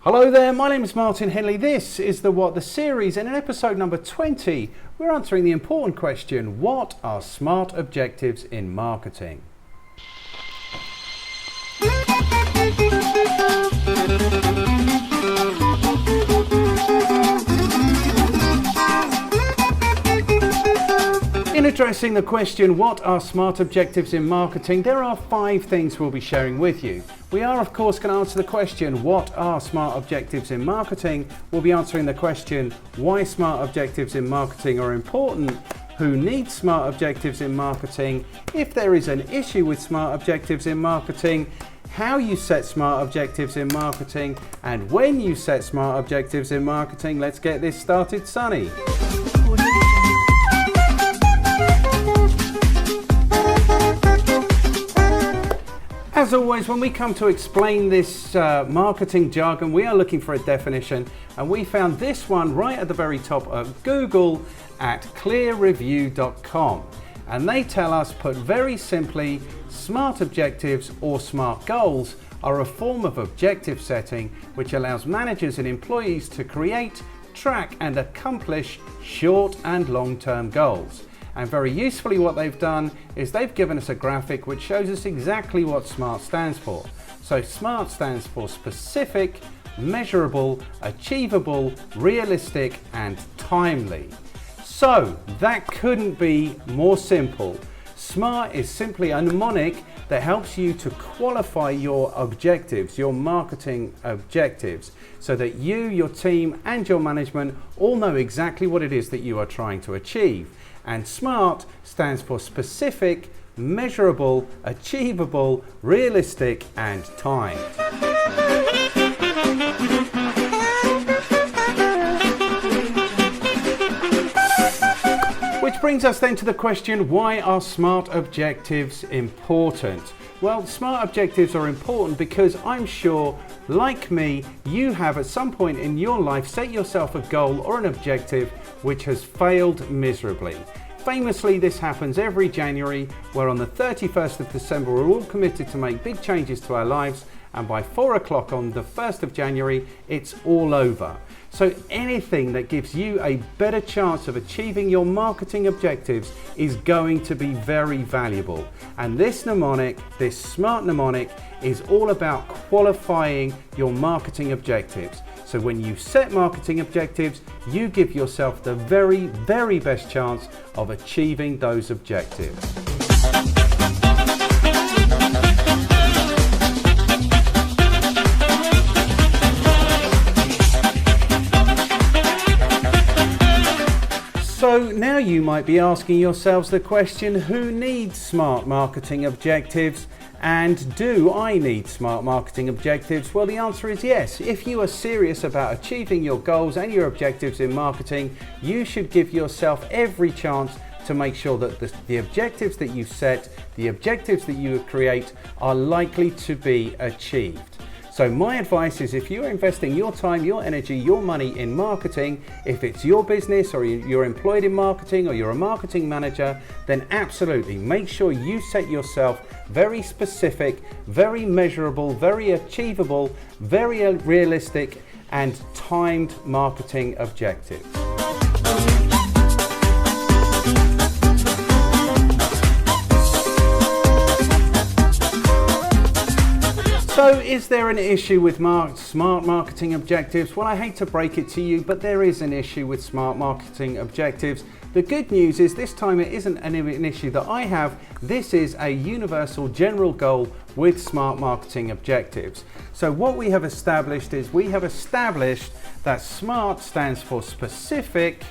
Hello there, my name is Martin Henley. This is the What the series, and in episode number 20, we're answering the important question, what are SMART objectives in marketing? In addressing the question, what are SMART objectives in marketing, there are 5 things we'll be sharing with you. We are, of course, going to answer the question, what are SMART objectives in marketing? We'll be answering the question, why SMART objectives in marketing are important, who needs SMART objectives in marketing, if there is an issue with SMART objectives in marketing, how you set SMART objectives in marketing, and when you set SMART objectives in marketing. Let's get this started, Sonny. As always, when we come to explain this marketing jargon, we are looking for a definition, and we found this one right at the very top of Google at clearreview.com. And they tell us, put very simply, SMART objectives or SMART goals are a form of objective setting which allows managers and employees to create, track and accomplish short and long-term goals. And very usefully, what they've done is they've given us a graphic which shows us exactly what SMART stands for. So SMART stands for specific, measurable, achievable, realistic and timely. So that couldn't be more simple. SMART is simply a mnemonic that helps you to qualify your objectives, your marketing objectives, so that you, your team and your management all know exactly what it is that you are trying to achieve. And SMART stands for specific, measurable, achievable, realistic and timed. Which brings us then to the question, why are SMART objectives important? Well, SMART objectives are important because I'm sure, like me, you have at some point in your life set yourself a goal or an objective which has failed miserably. Famously, this happens every January, where on the 31st of December we're all committed to make big changes to our lives, and by 4 o'clock on the 1st of January, it's all over. So anything that gives you a better chance of achieving your marketing objectives is going to be very valuable. And this mnemonic, this SMART mnemonic, is all about qualifying your marketing objectives. So when you set marketing objectives, you give yourself the very, very best chance of achieving those objectives. So now you might be asking yourselves the question, who needs SMART marketing objectives? And do I need SMART marketing objectives? Well, the answer is yes. If you are serious about achieving your goals and your objectives in marketing, you should give yourself every chance to make sure that the objectives that you set, the objectives that you create, are likely to be achieved. So my advice is, if you're investing your time, your energy, your money in marketing, if it's your business or you're employed in marketing or you're a marketing manager, then absolutely make sure you set yourself very specific, very measurable, very achievable, very realistic and timed marketing objectives. So is there an issue with SMART marketing objectives? Well, I hate to break it to you, but there is an issue with SMART marketing objectives. The good news is this time it isn't an issue that I have. This is a universal general goal with SMART marketing objectives. So what we have established is that SMART stands for specific,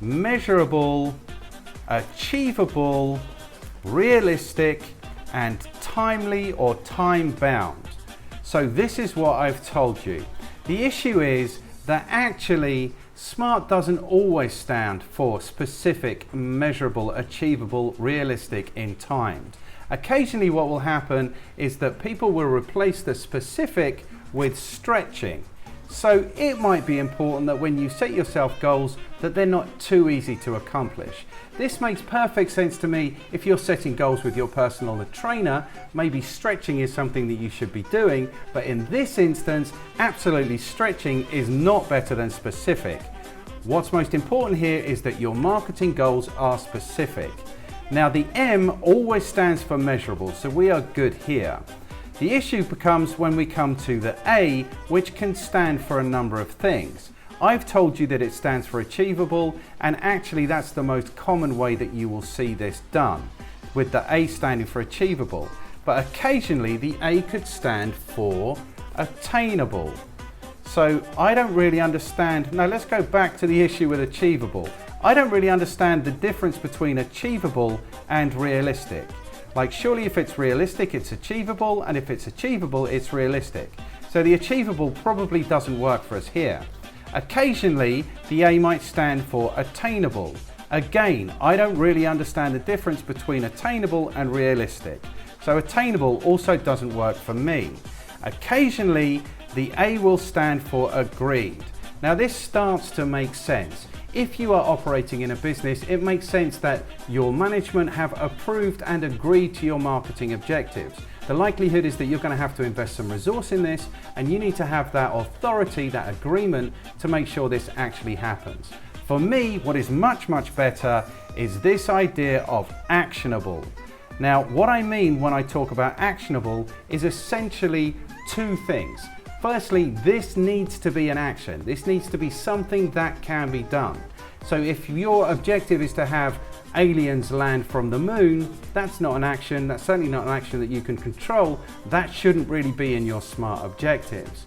measurable, achievable, realistic and timely or time-bound. So this is what I've told you. The issue is that actually SMART doesn't always stand for specific, measurable, achievable, realistic, and timed. Occasionally what will happen is that people will replace the specific with stretching. So it might be important that when you set yourself goals that they're not too easy to accomplish. This makes perfect sense to me if you're setting goals with your personal trainer. Maybe stretching is something that you should be doing, but in this instance, absolutely stretching is not better than specific. What's most important here is that your marketing goals are specific. Now the M always stands for measurable, so we are good here. The issue becomes when we come to the A, which can stand for a number of things. I've told you that it stands for achievable, and actually that's the most common way that you will see this done, with the A standing for achievable. But occasionally the A could stand for attainable. So I don't really understand. Now let's go back to the issue with achievable. I don't really understand the difference between achievable and realistic. Like, surely if it's realistic, it's achievable, and if it's achievable, it's realistic. So the achievable probably doesn't work for us here. Occasionally, the A might stand for attainable. Again, I don't really understand the difference between attainable and realistic. So attainable also doesn't work for me. Occasionally, the A will stand for agreed. Now this starts to make sense. If you are operating in a business, it makes sense that your management have approved and agreed to your marketing objectives. The likelihood is that you're going to have to invest some resource in this, and you need to have that authority, that agreement, to make sure this actually happens. For me, what is much, much better is this idea of actionable. Now, what I mean when I talk about actionable is essentially two things. Firstly, this needs to be an action. This needs to be something that can be done. So if your objective is to have aliens land from the moon, that's not an action. That's certainly not an action that you can control. That shouldn't really be in your SMART objectives.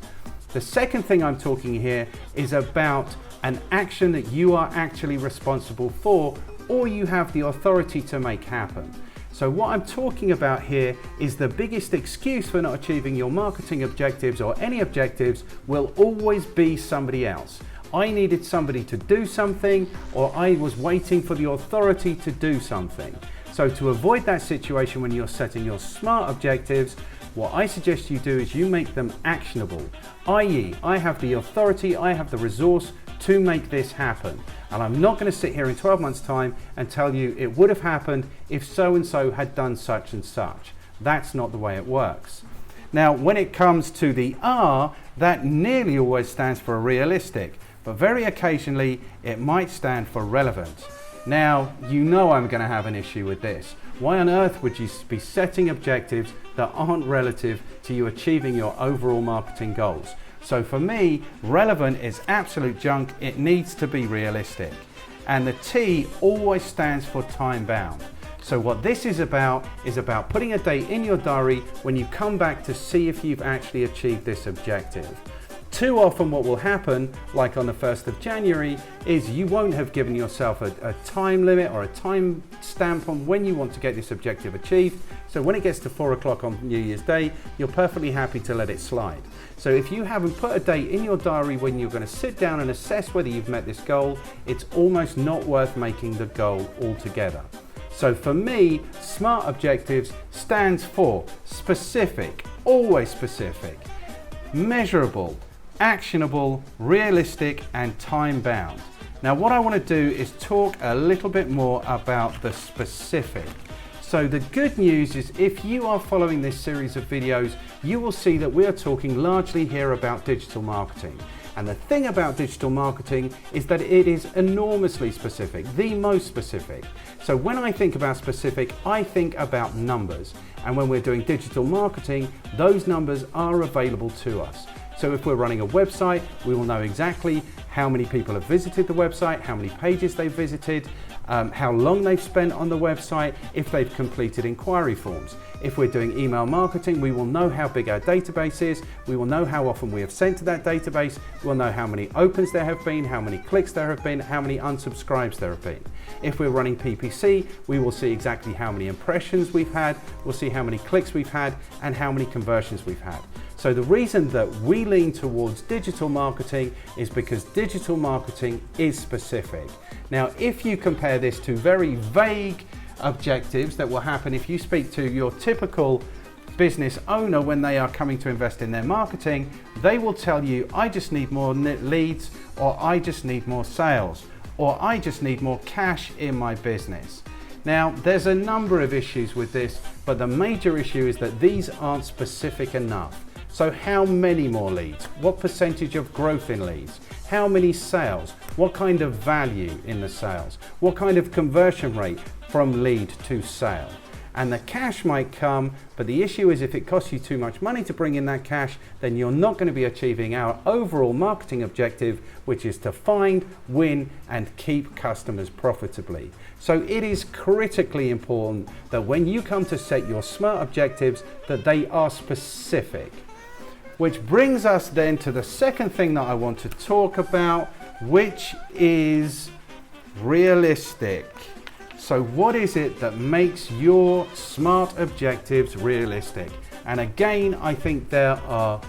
The second thing I'm talking here is about an action that you are actually responsible for, or you have the authority to make happen. So what I'm talking about here is the biggest excuse for not achieving your marketing objectives or any objectives will always be somebody else. I needed somebody to do something, or I was waiting for the authority to do something. So to avoid that situation when you're setting your SMART objectives, what I suggest you do is you make them actionable, i.e., I have the authority, I have the resource to make this happen. And I'm not going to sit here in 12 months' time and tell you it would have happened if so-and-so had done such and such. That's not the way it works. Now, when it comes to the R, that nearly always stands for realistic, but very occasionally it might stand for relevant. Now, you know I'm going to have an issue with this. Why on earth would you be setting objectives that aren't relative to you achieving your overall marketing goals? So for me, relevant is absolute junk. It needs to be realistic. And the T always stands for time bound. So what this is about putting a date in your diary when you come back to see if you've actually achieved this objective. Too often what will happen, like on the 1st of January, is you won't have given yourself a time limit or a time stamp on when you want to get this objective achieved. So when it gets to 4 o'clock on New Year's Day, you're perfectly happy to let it slide. So if you haven't put a date in your diary when you're going to sit down and assess whether you've met this goal, it's almost not worth making the goal altogether. So for me, SMART objectives stands for specific, always specific, measurable, actionable, realistic, and time bound. Now what I want to do is talk a little bit more about the specific. So the good news is if you are following this series of videos, you will see that we are talking largely here about digital marketing. And the thing about digital marketing is that it is enormously specific, the most specific. So when I think about specific, I think about numbers. And when we're doing digital marketing, those numbers are available to us. So if we're running a website, we will know exactly how many people have visited the website, how many pages they've visited, how long they've spent on the website, if they've completed inquiry forms. If we're doing email marketing, we will know how big our database is, we will know how often we have sent to that database, we'll know how many opens there have been, how many clicks there have been, how many unsubscribes there have been. If we're running PPC, we will see exactly how many impressions we've had, we'll see how many clicks we've had, and how many conversions we've had. So the reason that we lean towards digital marketing is because digital marketing is specific. Now, if you compare this to very vague objectives that will happen if you speak to your typical business owner, when they are coming to invest in their marketing, they will tell you, I just need more leads, or I just need more sales, or I just need more cash in my business. Now, there's a number of issues with this, but the major issue is that these aren't specific enough. So how many more leads? What percentage of growth in leads? How many sales? What kind of value in the sales? What kind of conversion rate from lead to sale? And the cash might come, but the issue is if it costs you too much money to bring in that cash, then you're not going to be achieving our overall marketing objective, which is to find, win, and keep customers profitably. So it is critically important that when you come to set your SMART objectives, that they are specific. Which brings us then to the second thing that I want to talk about, which is realistic. So what is it that makes your SMART objectives realistic? And again, I think there are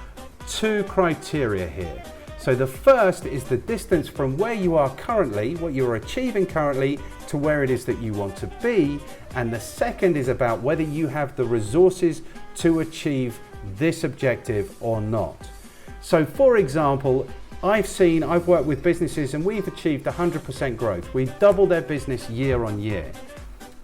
two criteria here. So the first is the distance from where you are currently, what you're achieving currently, to where it is that you want to be. And the second is about whether you have the resources to achieve this objective or not. So for example, I've worked with businesses and we've achieved 100% growth. We've doubled their business year on year.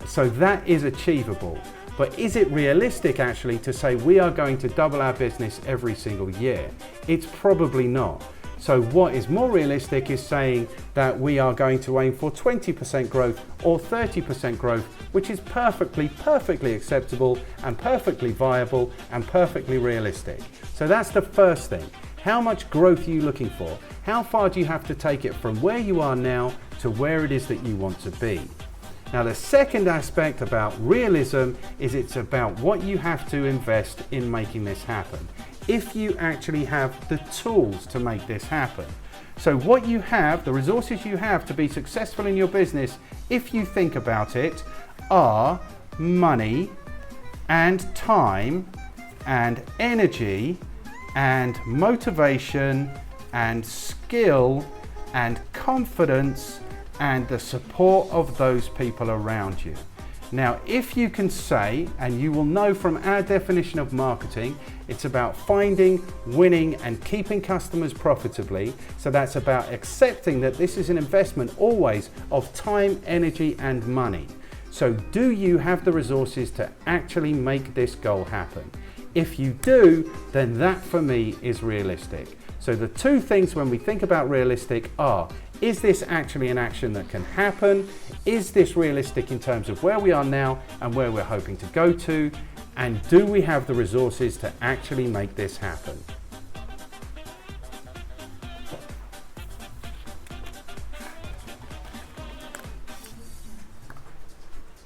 So that is achievable. But is it realistic actually to say we are going to double our business every single year? It's probably not. So what is more realistic is saying that we are going to aim for 20% growth or 30% growth, which is perfectly acceptable and perfectly viable and perfectly realistic. So that's the first thing. How much growth are you looking for? How far do you have to take it from where you are now to where it is that you want to be? Now, the second aspect about realism is it's about what you have to invest in making this happen. If you actually have the tools to make this happen. So what you have, the resources you have to be successful in your business, if you think about it, are money and time and energy and motivation and skill and confidence and the support of those people around you. Now, if you can say, and you will know from our definition of marketing, it's about finding, winning, and keeping customers profitably. So that's about accepting that this is an investment always of time, energy, and money. So do you have the resources to actually make this goal happen? If you do, then that for me is realistic. So the two things when we think about realistic are, is this actually an action that can happen? Is this realistic in terms of where we are now and where we're hoping to go to? And do we have the resources to actually make this happen?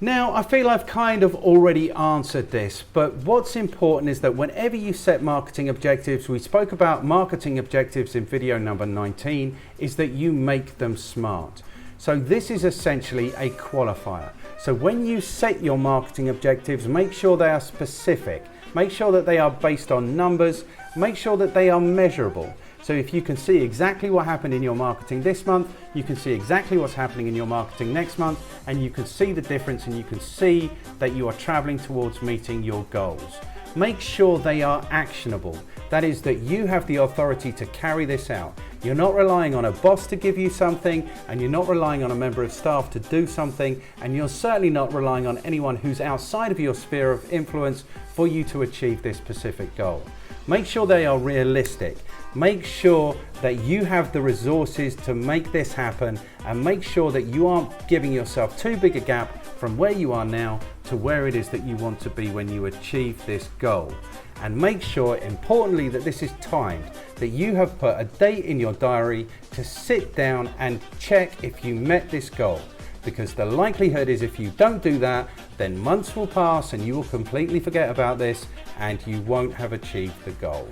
Now, I feel I've kind of already answered this, but what's important is that whenever you set marketing objectives, we spoke about marketing objectives in video number 19, is that you make them SMART. So this is essentially a qualifier. So when you set your marketing objectives, make sure they are specific, make sure that they are based on numbers, make sure that they are measurable. So if you can see exactly what happened in your marketing this month, you can see exactly what's happening in your marketing next month, and you can see the difference and you can see that you are traveling towards meeting your goals. Make sure they are actionable. That is, that you have the authority to carry this out. You're not relying on a boss to give you something, and you're not relying on a member of staff to do something, and you're certainly not relying on anyone who's outside of your sphere of influence for you to achieve this specific goal. Make sure they are realistic. Make sure that you have the resources to make this happen, and make sure that you aren't giving yourself too big a gap from where you are now to where it is that you want to be when you achieve this goal. And make sure, importantly, that this is timed, that you have put a date in your diary to sit down and check if you met this goal. Because the likelihood is if you don't do that, then months will pass and you will completely forget about this and you won't have achieved the goal.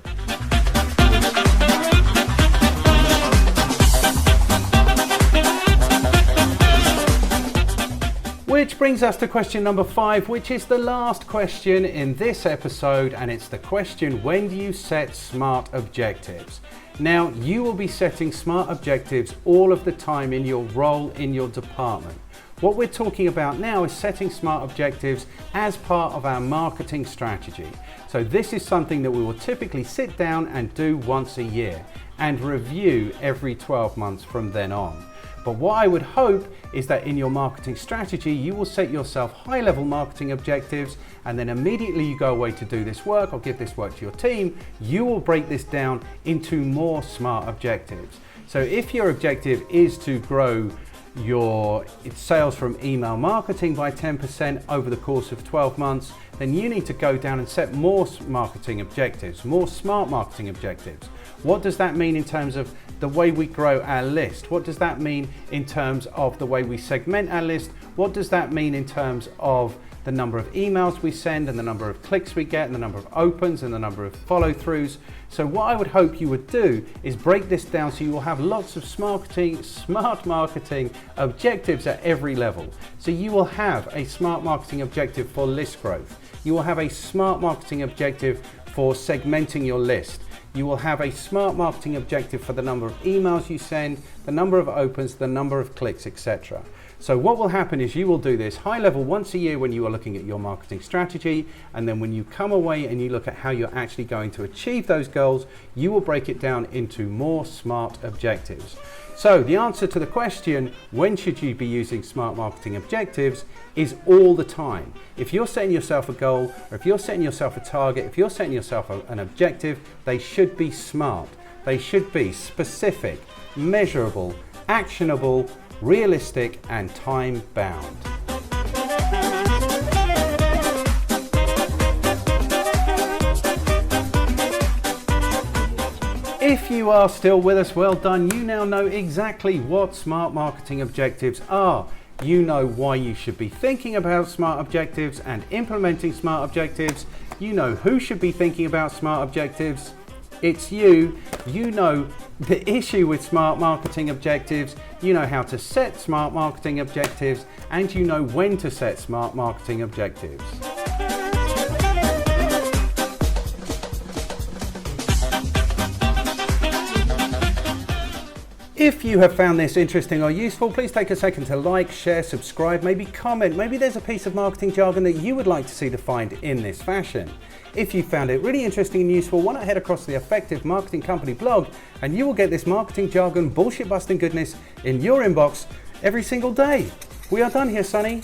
Which brings us to question number 5, which is the last question in this episode, and it's the question, when do you set SMART objectives? Now, you will be setting SMART objectives all of the time in your role in your department. What we're talking about now is setting SMART objectives as part of our marketing strategy. So this is something that we will typically sit down and do once a year and review every 12 months from then on. But what I would hope is that in your marketing strategy, you will set yourself high-level marketing objectives, and then immediately you go away to do this work or give this work to your team, you will break this down into more SMART objectives. So if your objective is to grow your sales from email marketing by 10% over the course of 12 months, then you need to go down and set more marketing objectives, more SMART marketing objectives. What does that mean in terms of the way we grow our list? What does that mean in terms of the way we segment our list? What does that mean in terms of the number of emails we send and the number of clicks we get and the number of opens and the number of follow-throughs? So what I would hope you would do is break this down so you will have lots of smart marketing objectives at every level. So you will have a smart marketing objective for list growth. You will have a smart marketing objective for segmenting your list. You will have a smart marketing objective for the number of emails you send, the number of opens, the number of clicks, etc. So what will happen is you will do this high level once a year when you are looking at your marketing strategy, and then when you come away and you look at how you're actually going to achieve those goals, you will break it down into more SMART objectives. So the answer to the question, when should you be using SMART marketing objectives, is all the time. If you're setting yourself a goal, or if you're setting yourself a target, if you're setting yourself an objective, they should be SMART. They should be specific, measurable, actionable, realistic, and time-bound. If you are still with us, well done. You now know exactly what SMART marketing objectives are. You know why you should be thinking about SMART objectives and implementing SMART objectives. You know who should be thinking about SMART objectives. It's you. You know the issue with SMART marketing objectives. You know how to set SMART marketing objectives, and you know when to set SMART marketing objectives. If you have found this interesting or useful, please take a second to like, share, subscribe, maybe comment. Maybe there's a piece of marketing jargon that you would like to see defined in this fashion. If you found it really interesting and useful, why not head across to the Effective Marketing Company blog, and you will get this marketing jargon bullshit busting goodness in your inbox every single day. We are done here, Sonny.